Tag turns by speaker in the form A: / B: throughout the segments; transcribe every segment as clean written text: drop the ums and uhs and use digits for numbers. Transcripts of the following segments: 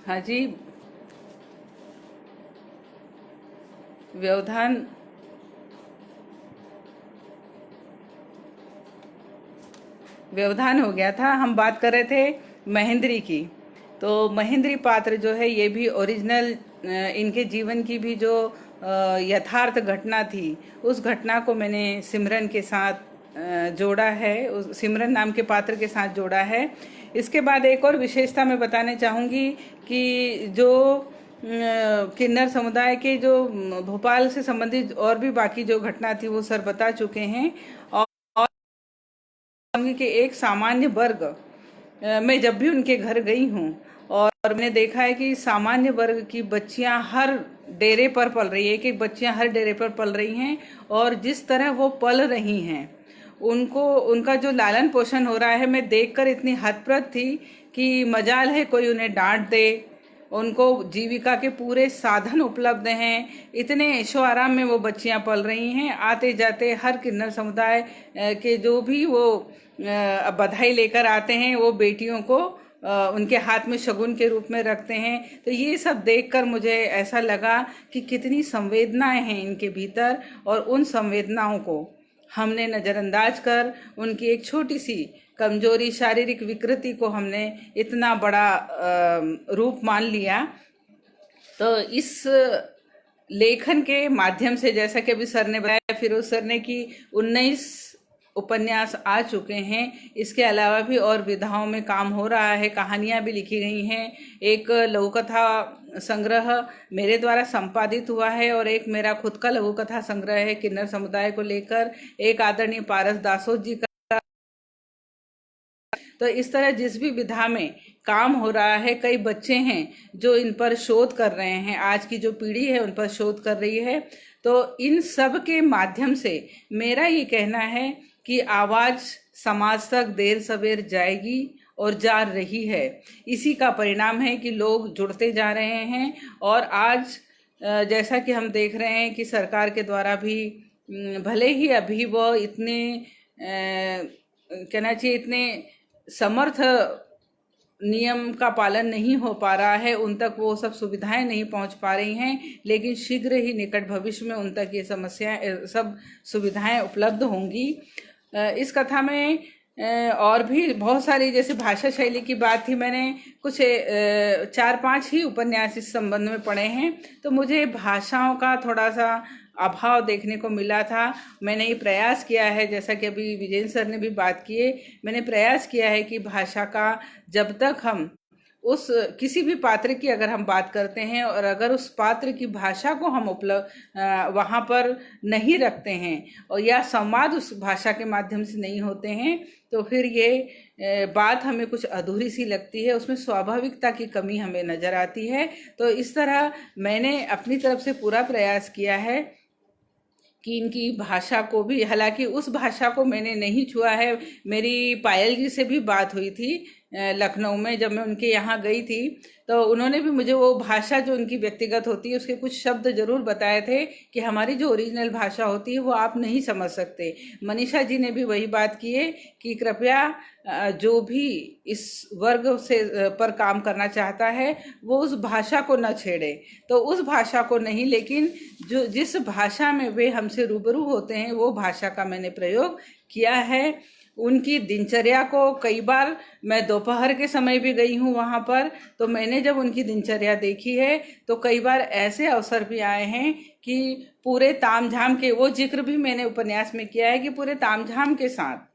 A: हाँ जी। व्यवधान व्यवधान हो गया था। हम बात कर रहे थे महेंद्री की। तो महेंद्री पात्र जो है ये भी ओरिजिनल इनके जीवन की भी जो यथार्थ घटना थी, उस घटना को मैंने सिमरन के साथ जोड़ा है, उस सिमरन नाम के पात्र के साथ जोड़ा है। इसके बाद एक और विशेषता मैं बताने चाहूँगी कि जो किन्नर समुदाय के जो भोपाल से संबंधित और भी बाकी जो घटना थी वो सर बता चुके हैं। और कि एक सामान्य वर्ग, मैं जब भी उनके घर गई हूँ और मैंने देखा है कि सामान्य वर्ग की बच्चियां हर डेरे पर पल रही है, एक एक बच्चियां हर डेरे पर पल रही हैं। और जिस तरह वो पल रही हैं, उनको उनका जो लालन पोषण हो रहा है, मैं देखकर इतनी हतप्रभ थी कि मजाल है कोई उन्हें डांट दे। उनको जीविका के पूरे साधन उपलब्ध हैं, इतने ऐशो आराम में वो बच्चियां पल रही हैं। आते जाते हर किन्नर समुदाय के जो भी वो बधाई लेकर आते हैं, वो बेटियों को उनके हाथ में शगुन के रूप में रखते हैं। तो ये सब देखकर मुझे ऐसा लगा कि कितनी संवेदनाएं हैं इनके भीतर, और उन संवेदनाओं को हमने नज़रअंदाज कर उनकी एक छोटी सी कमजोरी, शारीरिक विकृति को हमने इतना बड़ा रूप मान लिया। तो इस लेखन के माध्यम से, जैसा कि अभी सर ने बताया, फिरोज सर ने, कि 19 उपन्यास आ चुके हैं। इसके अलावा भी और विधाओं में काम हो रहा है, कहानियां भी लिखी गई हैं। एक लघु कथा संग्रह मेरे द्वारा संपादित हुआ है और एक मेरा खुद का लघु कथा संग्रह है किन्नर समुदाय को लेकर, एक आदरणीय पारस दासोद जी का। तो इस तरह जिस भी विधा में काम हो रहा है, कई बच्चे हैं जो इन पर शोध कर रहे हैं, आज की जो पीढ़ी है उन पर शोध कर रही है। तो इन सब के माध्यम से मेरा ये कहना है कि आवाज समाज तक देर सवेर जाएगी और जा रही है। इसी का परिणाम है कि लोग जुड़ते जा रहे हैं। और आज जैसा कि हम देख रहे हैं कि सरकार के द्वारा भी भले ही अभी वो इतने कहना चाहिए इतने समर्थ नियम का पालन नहीं हो पा रहा है, उन तक वो सब सुविधाएं नहीं पहुंच पा रही हैं, लेकिन शीघ्र ही निकट भविष्य में उन तक ये समस्याएं, सब सुविधाएं उपलब्ध होंगी। इस कथा में और भी बहुत सारी, जैसे भाषा शैली की बात थी, मैंने कुछ 4-5 ही उपन्यास इस संबंध में पढ़े हैं। तो मुझे भाषाओं का थोड़ा सा अभाव देखने को मिला था। मैंने ये प्रयास किया है, जैसा कि अभी विजय सर ने भी बात की है, मैंने प्रयास किया है कि भाषा का जब तक हम उस किसी भी पात्र की अगर हम बात करते हैं और अगर उस पात्र की भाषा को हम उपलब्ध वहाँ पर नहीं रखते हैं और या संवाद उस भाषा के माध्यम से नहीं होते हैं, तो फिर ये बात हमें कुछ अधूरी सी लगती है, उसमें स्वाभाविकता की कमी हमें नजर आती है। तो इस तरह मैंने अपनी तरफ से पूरा प्रयास किया है कि इनकी भाषा को भी, हालांकि उस भाषा को मैंने नहीं छुआ है। मेरी पायल जी से भी बात हुई थी लखनऊ में, जब मैं उनके यहाँ गई थी, तो उन्होंने भी मुझे वो भाषा जो उनकी व्यक्तिगत होती है उसके कुछ शब्द जरूर बताए थे कि हमारी जो ओरिजिनल भाषा होती है वो आप नहीं समझ सकते। मनीषा जी ने भी वही बात की है कि कृपया जो भी इस वर्ग से पर काम करना चाहता है वो उस भाषा को न छेड़े। तो उस भाषा को नहीं, लेकिन जो जिस भाषा में वे हमसे रूबरू होते हैं वो भाषा का मैंने प्रयोग किया है। उनकी दिनचर्या को, कई बार मैं दोपहर के समय भी गई हूँ वहाँ पर, तो मैंने जब उनकी दिनचर्या देखी है तो कई बार ऐसे अवसर भी आए हैं कि पूरे तामझाम के, वो जिक्र भी मैंने उपन्यास में किया है कि पूरे तामझाम के साथ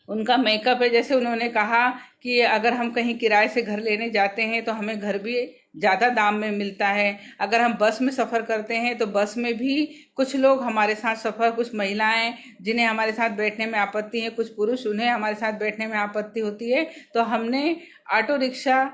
A: उनका मेकअप है। जैसे उन्होंने कहा कि अगर हम कहीं किराए से घर लेने जाते हैं तो हमें घर भी ज़्यादा दाम में मिलता है। अगर हम बस में सफ़र करते हैं तो बस में भी कुछ लोग हमारे साथ सफ़र, कुछ महिलाएं जिन्हें हमारे साथ बैठने में आपत्ति है, कुछ पुरुष उन्हें हमारे साथ बैठने में आपत्ति होती है, तो हमने ऑटो रिक्शा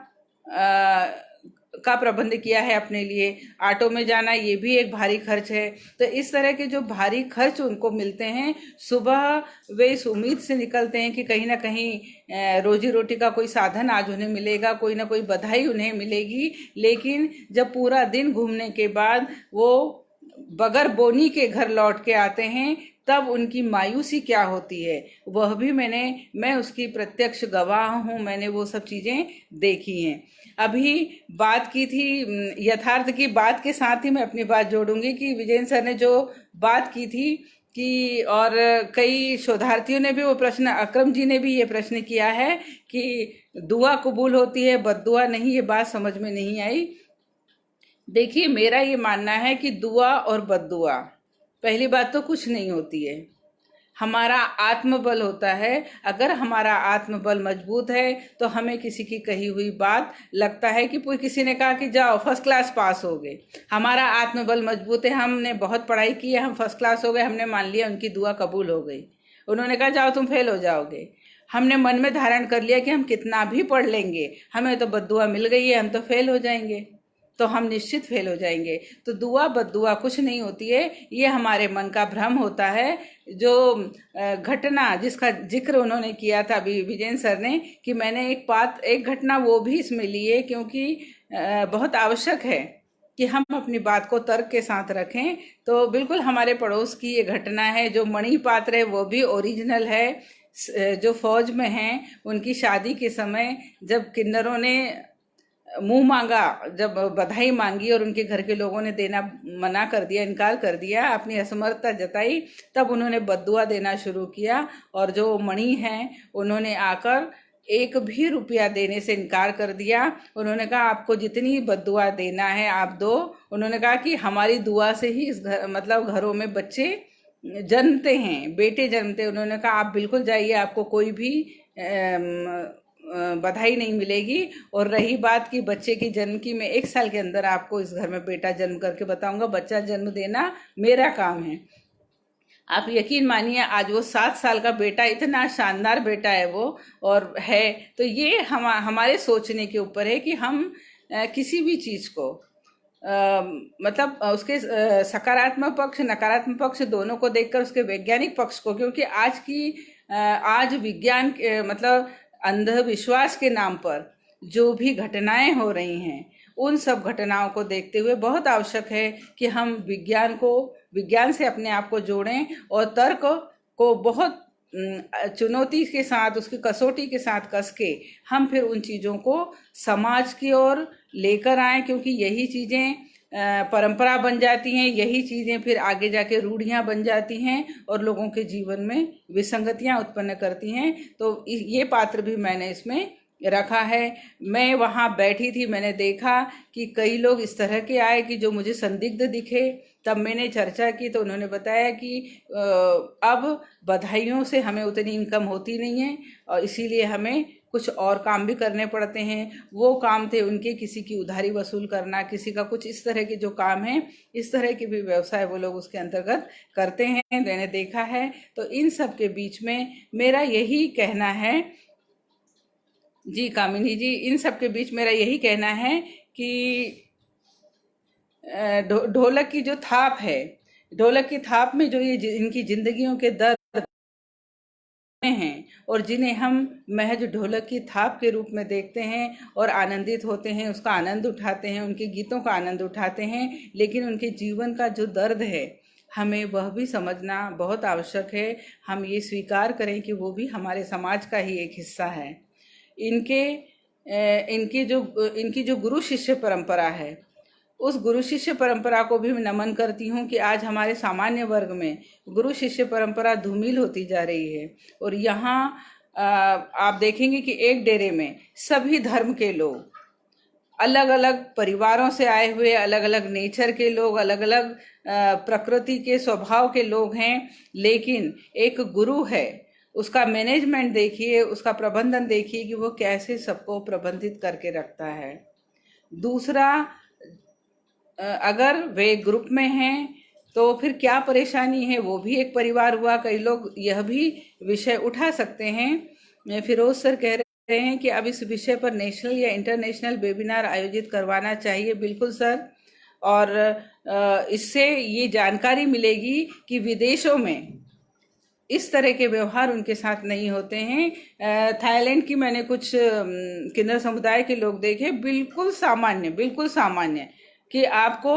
A: का प्रबंध किया है अपने लिए। ऑटो में जाना ये भी एक भारी खर्च है। तो इस तरह के जो भारी खर्च उनको मिलते हैं, सुबह वे इस उम्मीद से निकलते हैं कि कहीं ना कहीं रोजी रोटी का कोई साधन आज उन्हें मिलेगा, कोई ना कोई बधाई उन्हें मिलेगी। लेकिन जब पूरा दिन घूमने के बाद वो बगैर बोनी के घर लौट के आते हैं, तब उनकी मायूसी क्या होती है, वह भी मैं उसकी प्रत्यक्ष गवाह हूँ। मैंने वो सब चीजें देखी हैं। अभी बात की थी यथार्थ की बात के साथ ही मैं अपनी बात जोड़ूंगी कि विजयन सर ने जो बात की थी कि, और कई शोधार्थियों ने भी वो प्रश्न, अक्रम जी ने भी ये प्रश्न किया है कि दुआ कबूल होती है, बद्दुआ नहीं। ये बात समझ में नहीं आई। देखिए, मेरा ये मानना है कि दुआ और बद्दुआ, पहली बात तो कुछ नहीं होती है, हमारा आत्मबल होता है। अगर हमारा आत्मबल मजबूत है तो हमें किसी की कही हुई बात लगता है कि किसी ने कहा कि जाओ फर्स्ट क्लास पास हो गए, हमारा आत्मबल मजबूत है, हमने बहुत पढ़ाई की है, हम फर्स्ट क्लास हो गए, हमने मान लिया उनकी दुआ कबूल हो गई। उन्होंने कहा जाओ तुम फेल हो जाओगे, हमने मन में धारण कर लिया कि हम कितना भी पढ़ लेंगे, हमें तो बद्दुआ मिल गई है, हम तो फेल हो जाएंगे, तो हम निश्चित फेल हो जाएंगे। तो दुआ बद्दुआ कुछ नहीं होती है, ये हमारे मन का भ्रम होता है। जो घटना जिसका जिक्र उन्होंने किया था अभी विजयन सर ने, कि मैंने एक घटना वो भी इसमें ली है, क्योंकि बहुत आवश्यक है कि हम अपनी बात को तर्क के साथ रखें। तो बिल्कुल हमारे पड़ोस की ये घटना है। जो मणि पात्र है वो भी ओरिजिनल है। जो फौज में हैं, उनकी शादी के समय जब किन्नरों ने मुंह मांगा, जब बधाई मांगी और उनके घर के लोगों ने देना मना कर दिया, इनकार कर दिया, अपनी असमर्थता जताई, तब उन्होंने बद्दुआ देना शुरू किया। और जो मणि हैं उन्होंने आकर एक भी रुपया देने से इनकार कर दिया। उन्होंने कहा आपको जितनी बद्दुआ देना है आप दो। उन्होंने कहा कि हमारी दुआ से ही इस घर, मतलब घरों में बच्चे जन्मते हैं, बेटे जन्मते। उन्होंने कहा आप बिल्कुल जाइए, आपको कोई भी बधाई नहीं मिलेगी। और रही बात की बच्चे की जन्म की, मैं 1 साल के अंदर आपको इस घर में बेटा जन्म करके बताऊंगा। बच्चा जन्म देना मेरा काम है। आप यकीन मानिए, आज वो 7 साल का बेटा, इतना शानदार बेटा है वो और है। तो ये हमारे सोचने के ऊपर है कि हम किसी भी चीज को मतलब उसके सकारात्मक पक्ष नकारात्मक पक्ष दोनों को देखकर उसके वैज्ञानिक पक्ष को, क्योंकि आज विज्ञान मतलब अंधविश्वास के नाम पर जो भी घटनाएं हो रही हैं, उन सब घटनाओं को देखते हुए बहुत आवश्यक है कि हम विज्ञान से अपने आप को जोड़ें और तर्क को बहुत चुनौती के साथ, उसकी कसौटी के साथ कस के हम फिर उन चीज़ों को समाज की ओर लेकर आएं, क्योंकि यही चीज़ें परंपरा बन जाती हैं, यही चीज़ें फिर आगे जाके रूढ़ियां बन जाती हैं और लोगों के जीवन में विसंगतियां उत्पन्न करती हैं। तो ये पात्र भी मैंने इसमें रखा है। मैं वहाँ बैठी थी, मैंने देखा कि कई लोग इस तरह के आए कि जो मुझे संदिग्ध दिखे। तब मैंने चर्चा की तो उन्होंने बताया कि अब बधाइयों से हमें उतनी इनकम होती नहीं है और इसीलिए हमें कुछ और काम भी करने पड़ते हैं। वो काम थे उनके, किसी की उधारी वसूल करना, किसी का कुछ इस तरह के जो काम है, इस तरह के भी व्यवसाय वो लोग उसके अंतर्गत करते हैं, मैंने देखा है। तो इन सब के बीच में मेरा यही कहना है जी, कामिनी जी, इन सब के बीच मेरा यही कहना है कि ढोलक की जो थाप है, ढोलक की थाप में जो ये इनकी जिंदगियों के दर्द हैं और जिन्हें हम महज ढोलक की थाप के रूप में देखते हैं और आनंदित होते हैं, उसका आनंद उठाते हैं, उनके गीतों का आनंद उठाते हैं, लेकिन उनके जीवन का जो दर्द है हमें वह भी समझना बहुत आवश्यक है। हम ये स्वीकार करें कि वो भी हमारे समाज का ही एक हिस्सा है। इनकी जो गुरु शिष्य परंपरा है, उस गुरु शिष्य परंपरा को भी मैं नमन करती हूँ कि आज हमारे सामान्य वर्ग में गुरु शिष्य परंपरा धूमिल होती जा रही है। और यहाँ आप देखेंगे कि एक डेरे में सभी धर्म के लोग, अलग अलग परिवारों से आए हुए, अलग अलग नेचर के लोग, अलग अलग प्रकृति के स्वभाव के लोग हैं, लेकिन एक गुरु है। उसका मैनेजमेंट देखिए, उसका प्रबंधन देखिए कि वो कैसे सबको प्रबंधित करके रखता है। दूसरा, अगर वे ग्रुप में हैं तो फिर क्या परेशानी है, वो भी एक परिवार हुआ। कई लोग यह भी विषय उठा सकते हैं। फिरोज सर कह रहे हैं कि अब इस विषय पर नेशनल या इंटरनेशनल वेबिनार आयोजित करवाना चाहिए। बिल्कुल सर, और इससे ये जानकारी मिलेगी कि विदेशों में इस तरह के व्यवहार उनके साथ नहीं होते हैं। थाईलैंड की मैंने कुछ किन्नर समुदाय के लोग देखे, बिल्कुल सामान्य कि आपको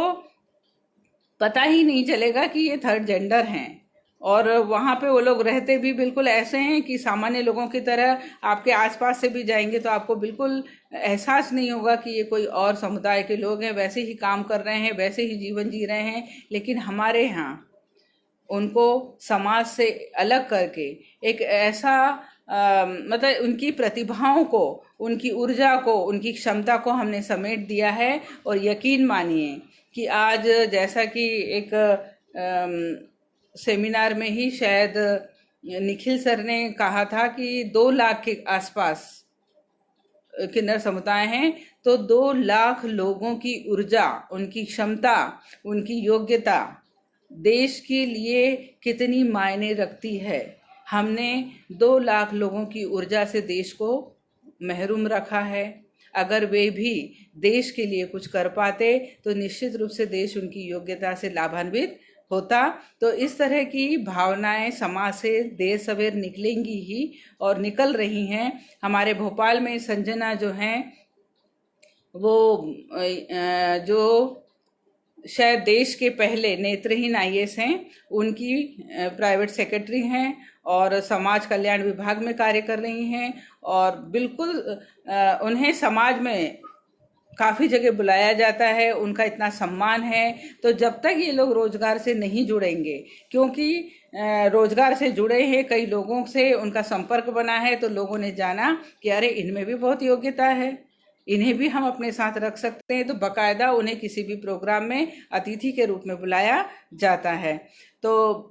A: पता ही नहीं चलेगा कि ये थर्ड जेंडर हैं। और वहाँ पे वो लोग रहते भी बिल्कुल ऐसे हैं कि सामान्य लोगों की तरह, आपके आसपास से भी जाएंगे तो आपको बिल्कुल एहसास नहीं होगा कि ये कोई और समुदाय के लोग हैं। वैसे ही काम कर रहे हैं, वैसे ही जीवन जी रहे हैं। लेकिन हमारे यहाँ उनको समाज से अलग करके एक ऐसा मतलब उनकी प्रतिभाओं को, उनकी ऊर्जा को, उनकी क्षमता को हमने समेट दिया है। और यकीन मानिए कि आज, जैसा कि एक सेमिनार में ही शायद निखिल सर ने कहा था कि 2 लाख के आसपास किन्नर समुदाय हैं, तो 2 लाख लोगों की ऊर्जा, उनकी क्षमता, उनकी योग्यता देश के लिए कितनी मायने रखती है। हमने 2 लाख लोगों की ऊर्जा से देश को महरूम रखा है। अगर वे भी देश के लिए कुछ कर पाते तो निश्चित रूप से देश उनकी योग्यता से लाभान्वित होता। तो इस तरह की भावनाएं समाज से देर सवेर निकलेंगी ही, और निकल रही हैं। हमारे भोपाल में संजना जो हैं, वो जो शायद देश के पहले नेत्रहीन आईएएस हैं, उनकी प्राइवेट सेक्रेटरी हैं और समाज कल्याण विभाग में कार्य कर रही हैं। और बिल्कुल उन्हें समाज में काफ़ी जगह बुलाया जाता है, उनका इतना सम्मान है। तो जब तक ये लोग रोजगार से नहीं जुड़ेंगे, क्योंकि रोजगार से जुड़े हैं, कई लोगों से उनका संपर्क बना है, तो लोगों ने जाना कि अरे इनमें भी बहुत योग्यता है, इन्हें भी हम अपने साथ रख सकते हैं। तो बकायदा उन्हें किसी भी प्रोग्राम में अतिथि के रूप में बुलाया जाता है। तो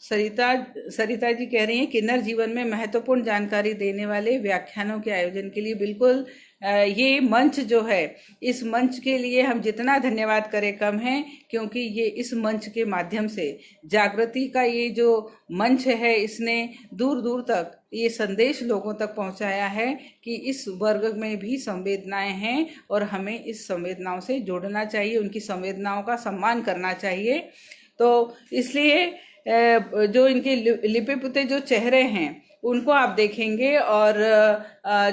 A: सरिता जी कह रही हैं, किन्नर जीवन में महत्वपूर्ण जानकारी देने वाले व्याख्यानों के आयोजन के लिए बिल्कुल ये मंच जो है, इस मंच के लिए हम जितना धन्यवाद करें कम है। क्योंकि ये इस मंच के माध्यम से जागृति का ये जो मंच है, इसने दूर दूर तक ये संदेश लोगों तक पहुंचाया है कि इस वर्ग में भी संवेदनाएं हैं और हमें इस संवेदनाओं से जोड़ना चाहिए, उनकी संवेदनाओं का सम्मान करना चाहिए। तो इसलिए जो इनके लिपे पुते जो चेहरे हैं उनको आप देखेंगे। और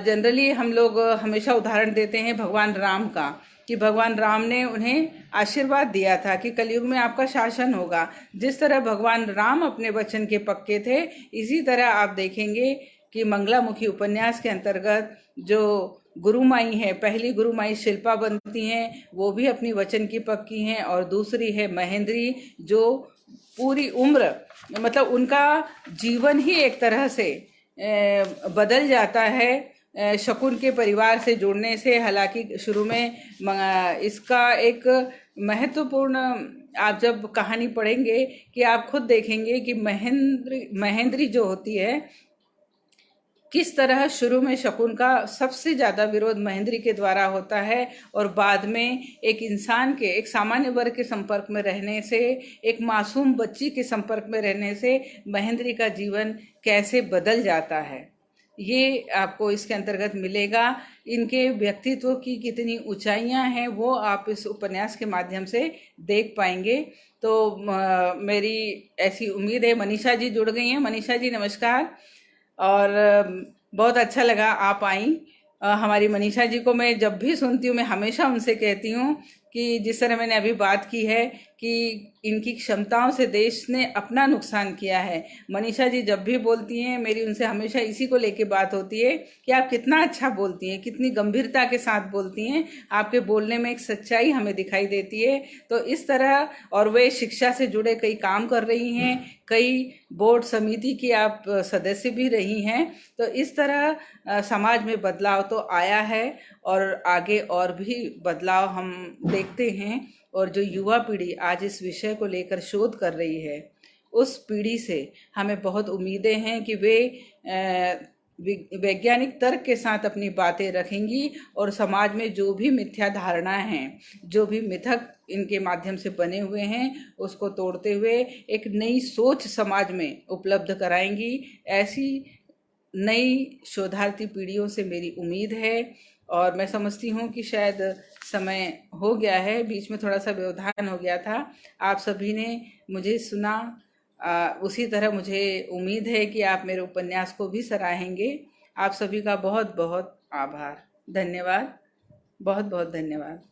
A: जनरली हम लोग हमेशा उदाहरण देते हैं भगवान राम का, कि भगवान राम ने उन्हें आशीर्वाद दिया था कि कलयुग में आपका शासन होगा। जिस तरह भगवान राम अपने वचन के पक्के थे, इसी तरह आप देखेंगे कि मंगलामुखी उपन्यास के अंतर्गत जो गुरुमाई है, पहली गुरुमाई शिल्पा बनती हैं, वो भी अपनी वचन की पक्की हैं। और दूसरी है महेंद्री, जो पूरी उम्र, मतलब उनका जीवन ही एक तरह से बदल जाता है शकुन के परिवार से जुड़ने से। हालांकि शुरू में इसका एक महत्वपूर्ण, आप जब कहानी पढ़ेंगे कि आप खुद देखेंगे कि महेंद्री जो होती है, किस तरह शुरू में शकुन का सबसे ज्यादा विरोध महेंद्री के द्वारा होता है, और बाद में एक इंसान के, एक सामान्य वर्ग के संपर्क में रहने से, एक मासूम बच्ची के संपर्क में रहने से महेंद्री का जीवन कैसे बदल जाता है, ये आपको इसके अंतर्गत मिलेगा। इनके व्यक्तित्व की कितनी ऊंचाइयां हैं वो आप इस उपन्यास के माध्यम से देख पाएंगे। तो मेरी ऐसी उम्मीद है, मनीषा जी जुड़ गई हैं। मनीषा जी नमस्कार, और बहुत अच्छा लगा आप आई। हमारी मनीषा जी को मैं जब भी सुनती हूँ, मैं हमेशा उनसे कहती हूँ कि जिस तरह मैंने अभी बात की है कि इनकी क्षमताओं से देश ने अपना नुकसान किया है। मनीषा जी जब भी बोलती हैं, मेरी उनसे हमेशा इसी को लेके बात होती है कि आप कितना अच्छा बोलती हैं, कितनी गंभीरता के साथ बोलती हैं, आपके बोलने में एक सच्चाई हमें दिखाई देती है। तो इस तरह, और वे शिक्षा से जुड़े कई काम कर रही हैं, कई बोर्ड समिति की आप सदस्य भी रही हैं। तो इस तरह समाज में बदलाव तो आया है, और आगे और भी बदलाव हम देखते हैं। और जो युवा पीढ़ी आज इस विषय को लेकर शोध कर रही है, उस पीढ़ी से हमें बहुत उम्मीदें हैं कि वे वैज्ञानिक तर्क के साथ अपनी बातें रखेंगी, और समाज में जो भी मिथ्या धारणाएं हैं, जो भी मिथक इनके माध्यम से बने हुए हैं, उसको तोड़ते हुए एक नई सोच समाज में उपलब्ध कराएंगी। ऐसी नई शोधार्थी पीढ़ियों से मेरी उम्मीद है। और मैं समझती हूँ कि शायद समय हो गया है, बीच में थोड़ा सा व्यवधान हो गया था। आप सभी ने मुझे सुना, उसी तरह मुझे उम्मीद है कि आप मेरे उपन्यास को भी सराहेंगे। आप सभी का बहुत बहुत आभार, धन्यवाद, बहुत बहुत धन्यवाद।